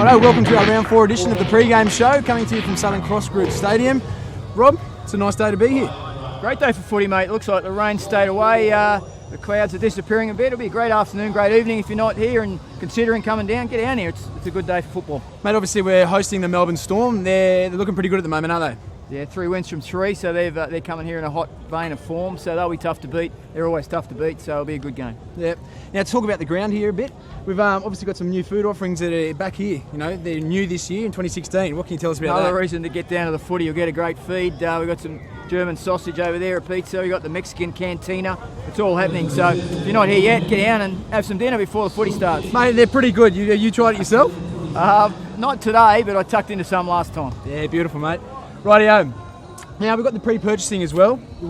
Hello, welcome to our round 4 edition of the pre-game show, coming to you from Southern Cross Group Stadium. Rob, it's a nice day to be here. Great day for footy, mate. It looks like the rain stayed away. The clouds are disappearing a bit. It'll be a great afternoon, great evening. If you're not here and considering coming down, get down here. It's a good day for football. Mate, obviously we're hosting the Melbourne Storm. They're looking pretty good at the moment, aren't they? Yeah, 3 wins from 3, so they're coming here in a hot vein of form, so they'll be tough to beat. They're always tough to beat, so it'll be a good game. Yep. Now, to talk about the ground here a bit, we've obviously got some new food offerings that are back here. You know, they're new this year in 2016. What can you tell us about that? Another reason to get down to the footy. You'll get a great feed. We've got some German sausage over there, a pizza. We've got the Mexican cantina. It's all happening, so if you're not here yet, get down and have some dinner before the footy starts. Mate, they're pretty good. You tried it yourself? Not today, but I tucked into some last time. Yeah, beautiful, mate. Rightio. Now, we've got the pre-purchasing as well. We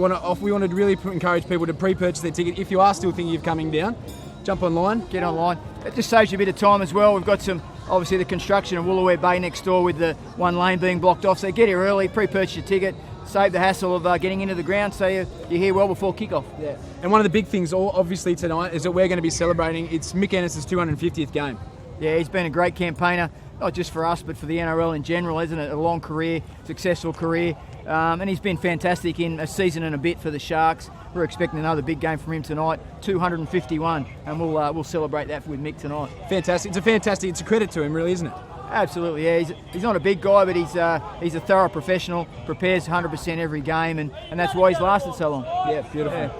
wanted to really encourage people to pre-purchase their ticket. If you are still thinking of coming down, jump online. Get online. It just saves you a bit of time as well. We've got obviously the construction of Woolooware Bay next door with the one lane being blocked off. So get here early, pre-purchase your ticket, save the hassle of getting into the ground so you're here well before kickoff. Yeah. And one of the big things, obviously, tonight is that we're going to be celebrating. It's Mick Ennis's 250th game. Yeah, he's been a great campaigner, not just for us, but for the NRL in general, isn't it? A long career, successful career. And he's been fantastic in a season and a bit for the Sharks. We're expecting another big game from him tonight, 251, and we'll celebrate that with Mick tonight. Fantastic. It's a credit to him, really, isn't it? Absolutely, yeah. He's not a big guy, but he's a thorough professional, prepares 100% every game, and that's why he's lasted so long. Yeah, beautiful. Yeah.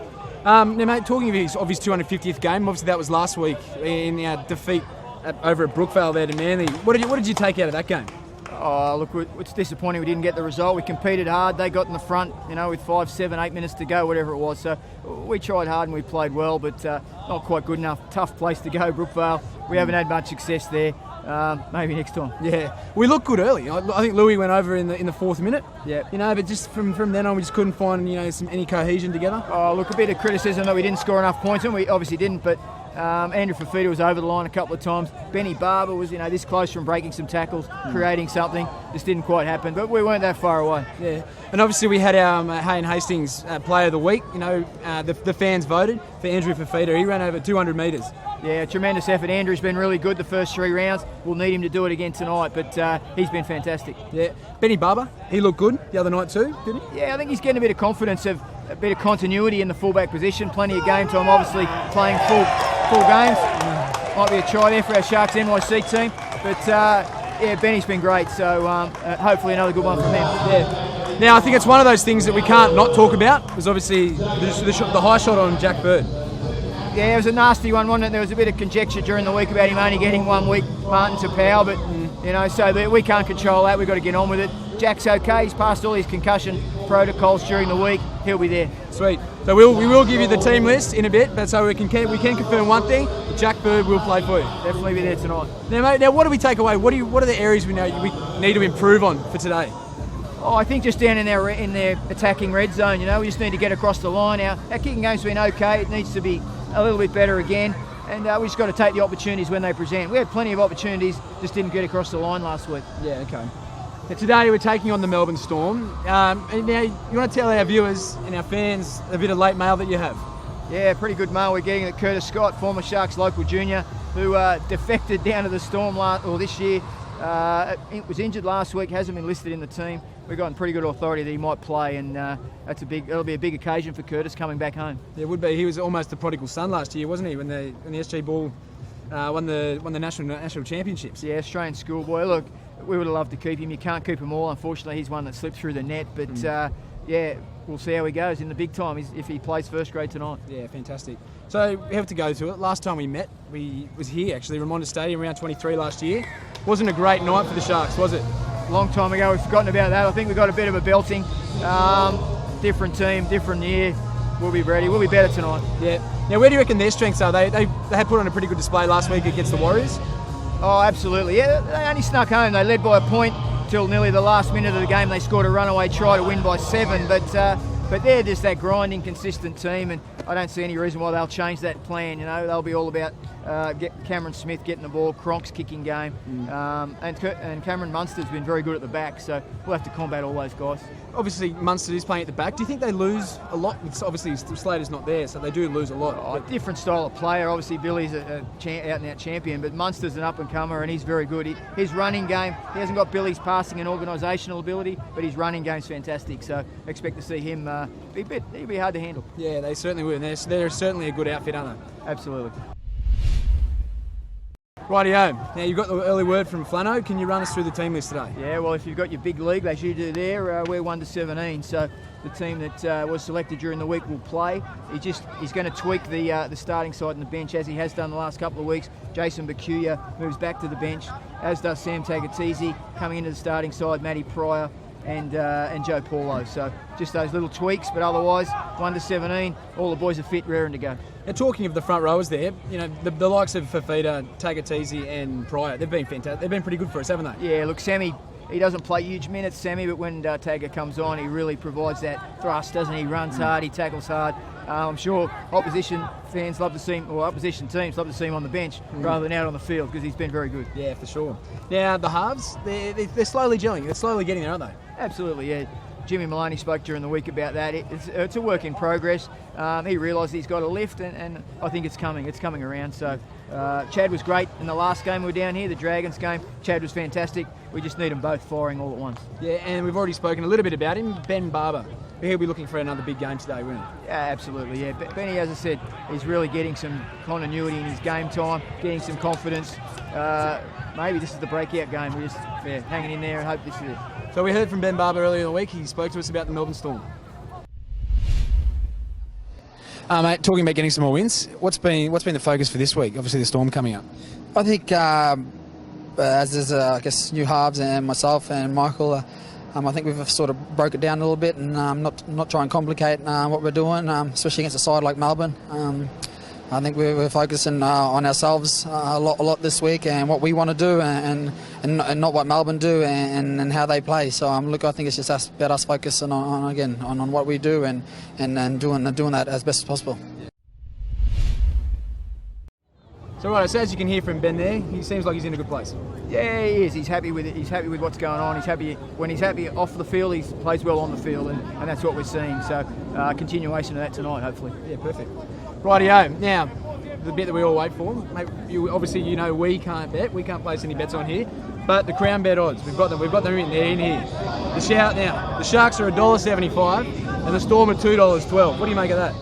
Now, mate, talking of his 250th game, obviously that was last week in our defeat over at Brookvale there to Manly. What did you take out of that game? Oh, look, it's disappointing we didn't get the result. We competed hard. They got in the front, with 5, 7, 8 minutes to go, whatever it was. So we tried hard and we played well, but not quite good enough. Tough place to go, Brookvale. We haven't had much success there. Maybe next time. Yeah, we looked good early. I think Louis went over in the 4th minute. Yeah. But just from then on, we just couldn't find any cohesion together. Oh, look, a bit of criticism that we didn't score enough points, and we obviously didn't. But Andrew Fafita was over the line a couple of times. Benny Barber was, this close from breaking some tackles, creating something. Just didn't quite happen, but we weren't that far away. Yeah, and obviously we had our Hayden Hastings Player of the Week. The fans voted for Andrew Fafita. He ran over 200 metres. Yeah, tremendous effort. Andrew's been really good the first 3 rounds. We'll need him to do it again tonight, but he's been fantastic. Yeah, Benny Barber, he looked good the other night too, didn't he? Yeah, I think he's getting a bit of confidence, a bit of continuity in the fullback position. Plenty of game time, obviously playing full games. Might be a try there for our Sharks NYC team, but Benny's been great. So hopefully another good one from him. Yeah. Now I think it's one of those things that we can't not talk about. Was obviously the high shot on Jack Bird. Yeah, it was a nasty one, wasn't it? There was a bit of conjecture during the week about him only getting 1 week, Martin to power, but so we can't control that. We've got to get on with it. Jack's okay. He's passed all his concussion protocols during the week. He'll be there. Sweet. So we will give you the team list in a bit, but so we can confirm one thing: Jack Bird will play for you. Definitely be there tonight. Now, mate. Now, what do we take away? What are the areas we need to improve on for today? Oh, I think just down in their attacking red zone. We just need to get across the line. Our kicking game's been okay. It needs to be a little bit better again, and we just got to take the opportunities when they present. We had plenty of opportunities, just didn't get across the line last week. Yeah, okay. Now today we're taking on the Melbourne Storm. And now you want to tell our viewers and our fans a bit of late mail that you have? Yeah, pretty good mail we're getting. That Curtis Scott, former Sharks local junior, who defected down to the Storm this year. Was injured last week, hasn't been listed in the team. We've gotten pretty good authority that he might play, and it'll be a big occasion for Curtis coming back home. Yeah, it would be. He was almost the prodigal son last year, wasn't he? When the SG Ball won the national championships. Yeah, Australian schoolboy. Look, we would have loved to keep him. You can't keep them all. Unfortunately, he's one that slipped through the net. But we'll see how he goes in the big time if he plays first grade tonight. Yeah, fantastic. So we have to go to it. Last time we met, we was here actually, Reminder Stadium, round 23 last year. Wasn't a great night for the Sharks, was it? Long time ago, we've forgotten about that. I think we got a bit of a belting. Different team, different year. We'll be ready. We'll be better tonight. Yeah. Now, where do you reckon their strengths are? They had put on a pretty good display last week against the Warriors. Oh, absolutely. Yeah, they only snuck home. They led by a point till nearly the last minute of the game. They scored a runaway try to win by 7, but they're just that grinding, consistent team, and I don't see any reason why they'll change that plan. They'll be all about Get Cameron Smith getting the ball, Cronk's kicking game, and Cameron Munster's been very good at the back, so we'll have to combat all those guys. Obviously, Munster is playing at the back. Do you think they lose a lot? Obviously, Slater's not there, so they do lose a lot. Different style of player. Obviously, Billy's a out-and-out champion, but Munster's an up-and-comer, and he's very good. His running game, he hasn't got Billy's passing and organisational ability, but his running game's fantastic, so expect to see him he'll be hard to handle. Yeah, they certainly will. They're certainly a good outfit, aren't they? Absolutely. Rightio. Now, you've got the early word from Flano. Can you run us through the team list today? Yeah, well, if you've got your big league, as you do there, we're 1 to 17. So the team that was selected during the week will play. He's going to tweak the starting side and the bench, as he has done the last couple of weeks. Jason Bakuya moves back to the bench, as does Sam Tagatese. Coming into the starting side, Matty Pryor and Joe Paulo. So just those little tweaks, but otherwise 1 to 17. All the boys are fit, raring to go. Now, talking of the front rowers there, you know, the likes of Fafita, Tagatese and Pryor, they've been fantastic. They've been pretty good for us, haven't they? Yeah, look, Sammy, he doesn't play huge minutes, Sammy, but when Tagger comes on, he really provides that thrust, doesn't he? He runs hard, he tackles hard. I'm sure opposition fans love to see him, or opposition teams love to see him on the bench rather than out on the field, because he's been very good. Yeah, for sure. Now, the halves, they're slowly gelling. They're slowly getting there, aren't they? Absolutely, yeah. Jimmy Maloney spoke during the week about that. It's a work in progress. He realised he's got a lift, and I think it's coming. It's coming around. So Chad was great in the last game we were down here, the Dragons game. Chad was fantastic. We just need them both firing all at once. Yeah, and we've already spoken a little bit about him, Ben Barber. He'll be looking for another big game today, won't he? Yeah, absolutely, yeah. Benny, as I said, he's really getting some continuity in his game time, getting some confidence. Maybe this is the breakout game. We're just hanging in there and hope this is it. So we heard from Ben Barber earlier in the week. He spoke to us about the Melbourne Storm. Mate, talking about getting some more wins, what's been the focus for this week? Obviously, the Storm coming up. I think as there's, I guess, new halves and myself and Michael, I think we've sort of broke it down a little bit and not try and complicate what we're doing, especially against a side like Melbourne. I think we're focusing on ourselves a lot this week and what we want to do and not what Melbourne do and how they play. So look, I think it's just about us focusing on what we do and doing that as best as possible. So right, so as you can hear from Ben there, he seems like he's in a good place. Yeah, he is. He's happy with it. He's happy with what's going on. When he's happy off the field, he plays well on the field, and that's what we're seeing. So continuation of that tonight, hopefully. Yeah, perfect. Rightio. Now, the bit that we all wait for. Mate, obviously, you know we can't bet. We can't place any bets on here. But the Crown Bet odds, we've got them in here. The shout now. The Sharks are $1.75 and the Storm are $2.12. What do you make of that?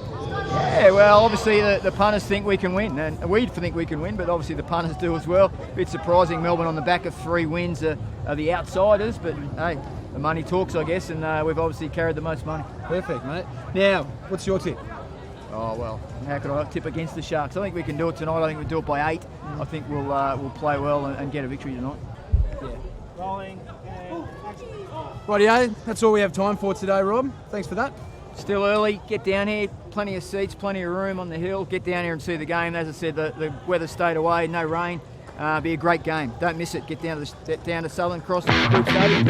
Yeah, well, obviously the punters think we can win, and we think we can win, but obviously the punters do as well. A bit surprising, Melbourne on the back of 3 wins are the outsiders, but hey, the money talks, I guess, and we've obviously carried the most money. Perfect, mate. Now, what's your tip? Oh, well, how could I tip against the Sharks? I think we can do it tonight. I think we'll do it by 8. I think we'll play well and get a victory tonight. Yeah. Rolling. Rightio, that's all we have time for today, Rob. Thanks for that. Still early, get down here, plenty of seats, plenty of room on the hill, get down here and see the game. As I said, the weather stayed away, no rain, be a great game. Don't miss it, get down to Southern Cross Group Stadium.